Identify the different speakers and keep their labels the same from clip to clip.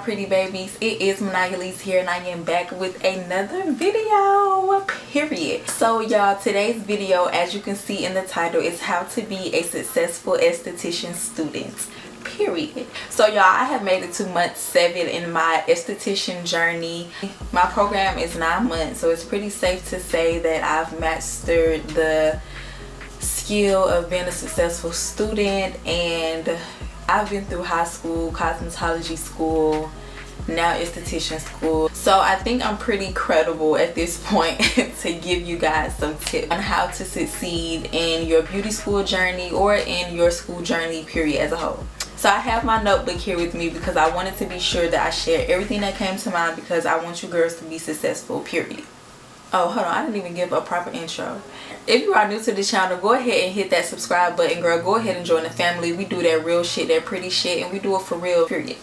Speaker 1: pretty babies? It is Maniya Alise here, and I am back with another video, period. So y'all, today's video, as you can see in the title, is how to be a successful esthetician student, period. So y'all, I have made it to month 7 in my esthetician journey. My program is 9 months, so it's pretty safe to say that I've mastered the skill of being a successful student, and I've been through high school, cosmetology school, now esthetician school. So I think I'm pretty credible at this point to give you guys some tips on how to succeed in your beauty school journey or in your school journey period as a whole. So I have my notebook here with me because I wanted to be sure that I share everything that came to mind, because I want you girls to be successful, period. Oh, hold on, I didn't even give a proper intro. If you are new to the channel, go ahead and hit that subscribe button, girl. Go ahead and join the family. We do that real shit, that pretty shit, and we do it for real, period.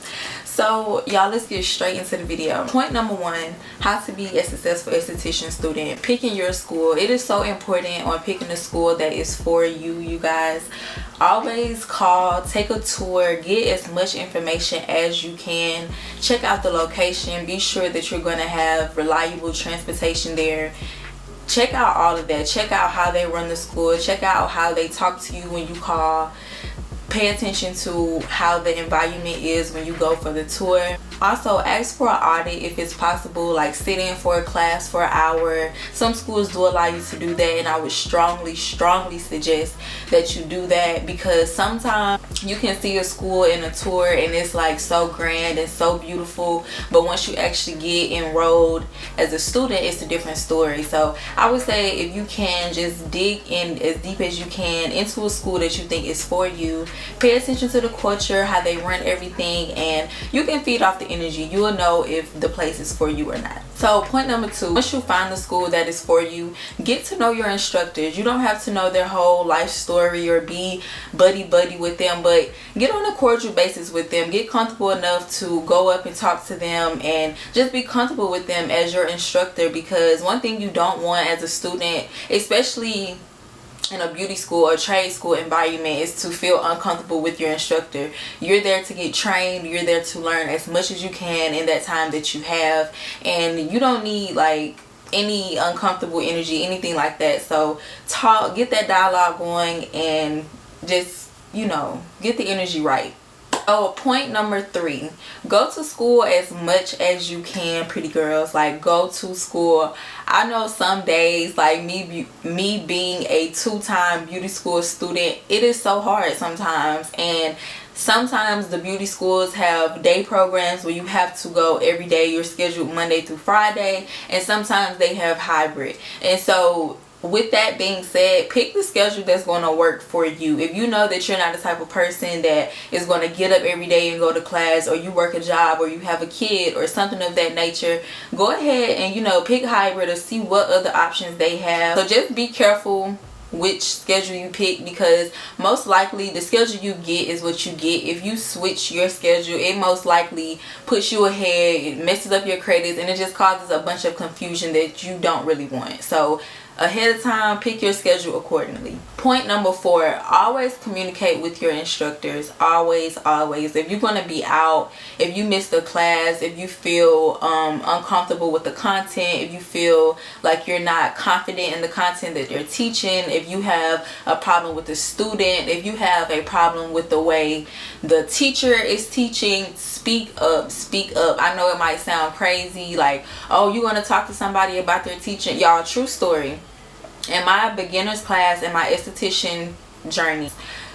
Speaker 1: So y'all, let's get straight into the video. Point number 1, how to be a successful esthetician student. Picking your school. It is so important on picking a school that is for you, you guys. Always call, take a tour, get as much information as you can. Check out the location. Be sure that you're going to have reliable transportation there. Check out all of that. Check out how they run the school. Check out how they talk to you when you call. Pay attention to how the environment is when you go for the tour. Also, ask for an audit if it's possible, like sit in for a class for an hour. Some schools do allow you to do that, and I would strongly suggest that you do that, because sometimes you can see a school in a tour and it's like so grand and so beautiful, but once you actually get enrolled as a student, it's a different story. So I would say, if you can, just dig in as deep as you can into a school that you think is for you. Pay attention to the culture, how they run everything, and you can feed off the energy. You will know if the place is for you or not. So point number 2, once you find the school that is for you, get to know your instructors. You don't have to know their whole life story or be buddy with them, but get on a cordial basis with them. Get comfortable enough to go up and talk to them, and just be comfortable with them as your instructor, because one thing you don't want as a student, especially in a beauty school or trade school environment, is to feel uncomfortable with your instructor. You're there to get trained. You're there to learn as much as you can in that time that you have, and you don't need like any uncomfortable energy, anything like that. So talk, get that dialogue going, and just, you know, get the energy right. Oh, point number 3, go to school as much as you can, pretty girls. Like, go to school. I know some days, like me being a 2-time beauty school student, it is so hard sometimes. And sometimes the beauty schools have day programs where you have to go every day. You're scheduled Monday through Friday, and sometimes they have hybrid. And so with that being said, pick the schedule that's going to work for you. If you know that you're not the type of person that is going to get up every day and go to class, or you work a job, or you have a kid or something of that nature, go ahead and, you know, pick hybrid or see what other options they have. So just be careful which schedule you pick, because most likely the schedule you get is what you get. If you switch your schedule, it most likely puts you ahead, it messes up your credits, and it just causes a bunch of confusion that you don't really want. So ahead of time, pick your schedule accordingly. Point number 4, always communicate with your instructors. Always. If you're going to be out, if you miss the class, if you feel uncomfortable with the content, if you feel like you're not confident in the content that you're teaching, if you have a problem with the student, if you have a problem with the way the teacher is teaching, speak up. I know it might sound crazy, like, oh, you're going to talk to somebody about their teaching. Y'all, true story. In my beginner's class, in my esthetician journey,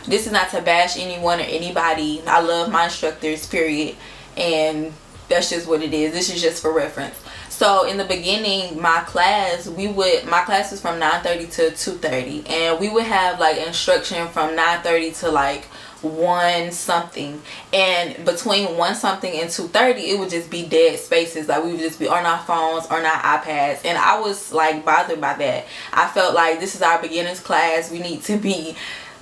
Speaker 1: this is not to bash anyone or anybody. I love my instructors, period, and that's just what it is. This is just for reference. So in the beginning, my class was from 9:30 to 2:30, and we would have like instruction from 9:30 to like 1 something, and between 1 something and 2:30 it would just be dead spaces. Like, we would just be on our phones, on our iPads, and I was like bothered by that. I felt like this is our beginners class. We need to be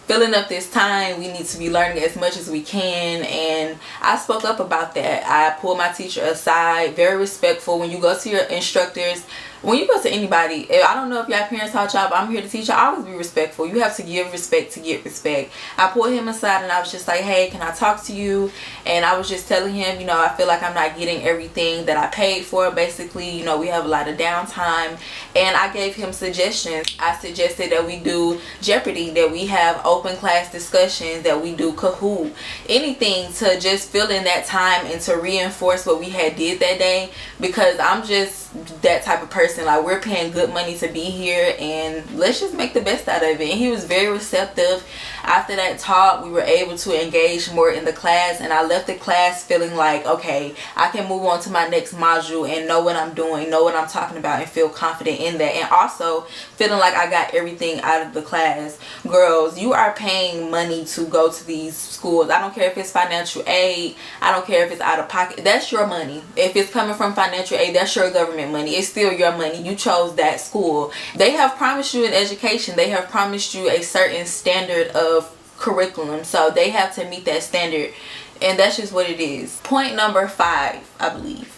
Speaker 1: filling up this time. We need to be learning as much as we can, and I spoke up about that. I pulled my teacher aside, very respectful. When you go to your instructors, when you go to anybody, I don't know if y'all parents taught y'all, but I'm here to teach y'all, always be respectful. You have to give respect to get respect. I pulled him aside and I was just like, hey, can I talk to you? And I was just telling him, you know, I feel like I'm not getting everything that I paid for. Basically, you know, we have a lot of downtime. And I gave him suggestions. I suggested that we do Jeopardy, that we have open class discussions, that we do Kahoot, anything to just fill in that time and to reinforce what we had did that day, because I'm just that type of person. Like, we're paying good money to be here and let's just make the best out of it. And he was very receptive. After that talk, we were able to engage more in the class, and I left the class feeling like, okay, I can move on to my next module and know what I'm doing, know what I'm talking about, and feel confident in that. And also feeling like I got everything out of the class. Girls, you are paying money to go to these schools. I don't care if it's financial aid, I don't care if it's out of pocket. That's your money. If it's coming from financial aid, that's your government money. It's still your money. You chose that school. They have promised you an education. They have promised you a certain standard of curriculum, so they have to meet that standard, and that's just what it is. Point number 5, I believe,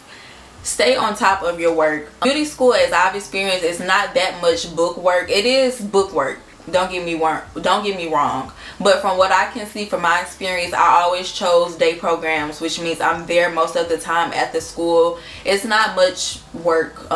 Speaker 1: stay on top of your work. Beauty school, as I've experienced, is not that much book work. It is book work, don't get me wrong, but from what I can see from my experience, I always chose day programs, which means I'm there most of the time at the school. It's not much work.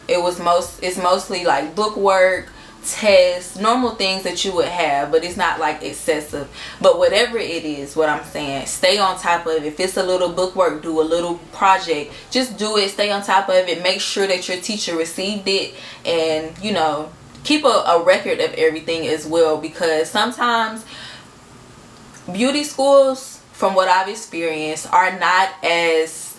Speaker 1: It's mostly like book work, tests, normal things that you would have, but it's not like excessive. But whatever it is, what I'm saying, stay on top of it. If it's a little book work, do a little project, just do it. Stay on top of it. Make sure that your teacher received it, and you know, keep a record of everything as well, because sometimes beauty schools, from what I've experienced, are not as,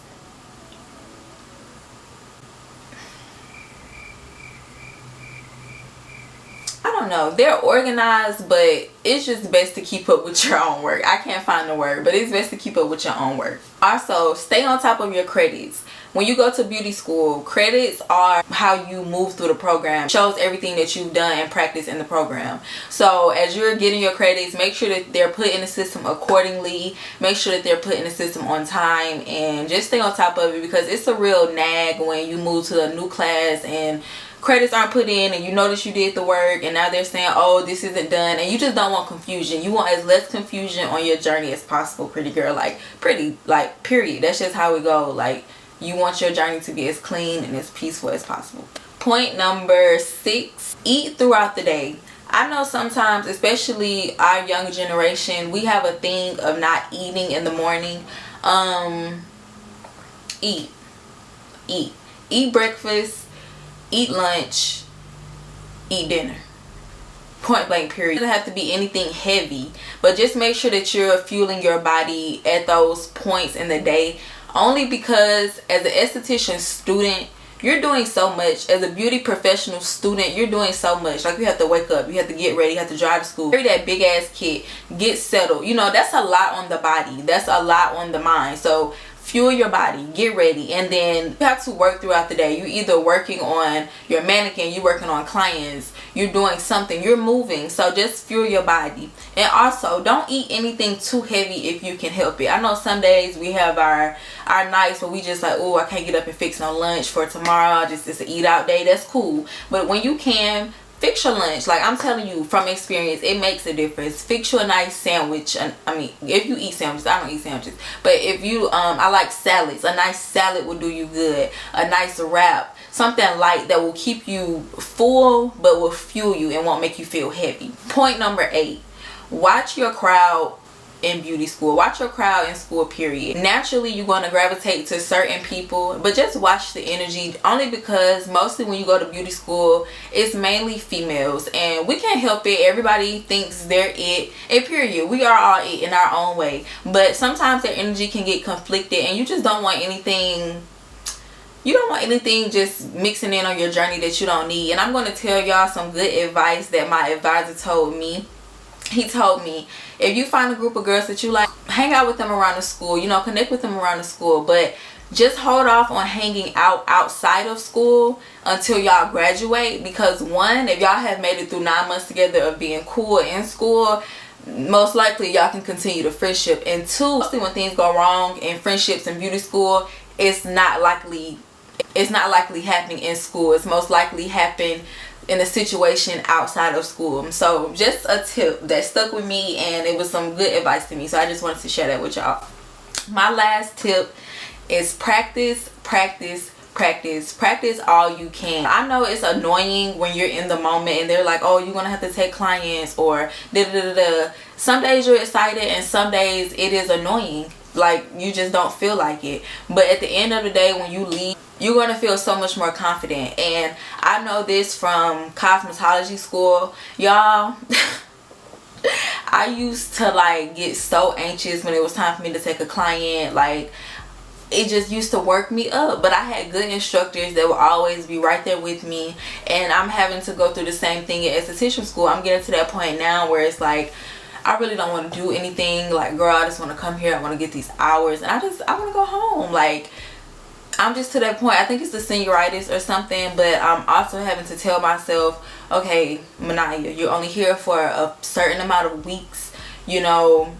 Speaker 1: I don't know, they're organized, but it's just best to keep up with your own work. I can't find the word, but it's best to keep up with your own work. Also, stay on top of your credits. When you go to beauty school, credits are how you move through the program. It shows everything that you've done and practiced in the program. So as you're getting your credits, make sure that they're put in the system accordingly. Make sure that they're put in the system on time, and just stay on top of it, because it's a real nag when you move to a new class and credits aren't put in and you notice you did the work and now they're saying, oh, this isn't done, and you just don't want confusion. You want as less confusion on your journey as possible, pretty girl. Like, period. That's just how it goes. Like, you want your journey to be as clean and as peaceful as possible. Point number 6, eat throughout the day. I know sometimes, especially our young generation, we have a thing of not eating in the morning. Eat breakfast, eat lunch, eat dinner. Point blank, period. It doesn't have to be anything heavy, but just make sure that you're fueling your body at those points in the day. Only because as an esthetician student, you're doing so much. As a beauty professional student, you're doing so much. Like, you have to wake up, you have to get ready, you have to drive to school, carry that big ass kit, get settled. You know, that's a lot on the body, that's a lot on the mind. So fuel your body, get ready, and then you have to work throughout the day. You're either working on your mannequin, you're working on clients, you're doing something, you're moving. So just fuel your body. And also, don't eat anything too heavy if you can help it. I know some days we have our nights where we just like, oh, I can't get up and fix no lunch for tomorrow, it's an eat out day. That's cool, but when you can, fix your lunch. Like, I'm telling you from experience, it makes a difference. Fix you a nice sandwich. I mean, if you eat sandwiches, I don't eat sandwiches, but if you I like salads. A nice salad will do you good. A nice wrap, something light that will keep you full but will fuel you and won't make you feel heavy. Point number 8, watch your crowd in beauty school. Watch your crowd in school, period. Naturally, you're going to gravitate to certain people, but just watch the energy, only because mostly when you go to beauty school, it's mainly females, and we can't help it. Everybody thinks they're it, and period. We are all it in our own way, but sometimes their energy can get conflicted, and you just don't want anything. You don't want anything just mixing in on your journey that you don't need. And I'm going to tell y'all some good advice that my advisor told me. He told me, if you find a group of girls that you like, hang out with them around the school, you know, connect with them around the school, but just hold off on hanging out outside of school until y'all graduate. Because one, if y'all have made it through 9 months together of being cool in school, most likely y'all can continue the friendship. And two, when things go wrong in friendships in beauty school, it's not likely it's not likely happening in school. It's most likely happening in a situation outside of school. So just a tip that stuck with me, and it was some good advice to me, so I just wanted to share that with y'all. My last tip is practice all you can. I know it's annoying when you're in the moment and they're like, oh, you're gonna have to take clients or da da da da. Some days you're excited and some days it is annoying, like you just don't feel like it. But at the end of the day, when you leave, you're gonna feel so much more confident. And I know this from cosmetology school, y'all. I used to like get so anxious when it was time for me to take a client. Like, it just used to work me up. But I had good instructors that would always be right there with me, and I'm having to go through the same thing at esthetician school. I'm getting to that point now where it's like, I really don't want to do anything. Like, girl, I just want to come here, I want to get these hours, and I want to go home. Like, I'm just to that point. I think it's the senioritis or something, but I'm also having to tell myself, okay, Maniya, you're only here for a certain amount of weeks. You know,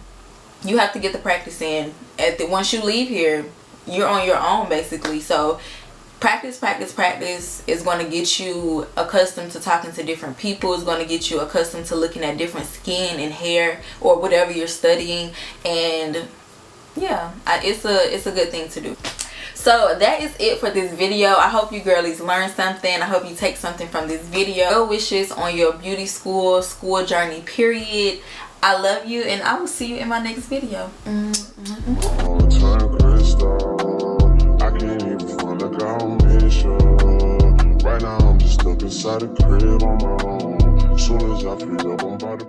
Speaker 1: you have to get the practice in. Once you leave here, you're on your own basically. So practice is going to get you accustomed to talking to different people. It's going to get you accustomed to looking at different skin and hair or whatever you're studying. And yeah, it's a good thing to do. So that is it for this video. I hope you girlies learned something. I hope you take something from this video. Good wishes on your beauty school journey period. I love you, and I will see you in my next video.
Speaker 2: I can't even find like I'll miss you. Right now I'm just stuck inside a crib on my own. As soon as I feel up, I'm about to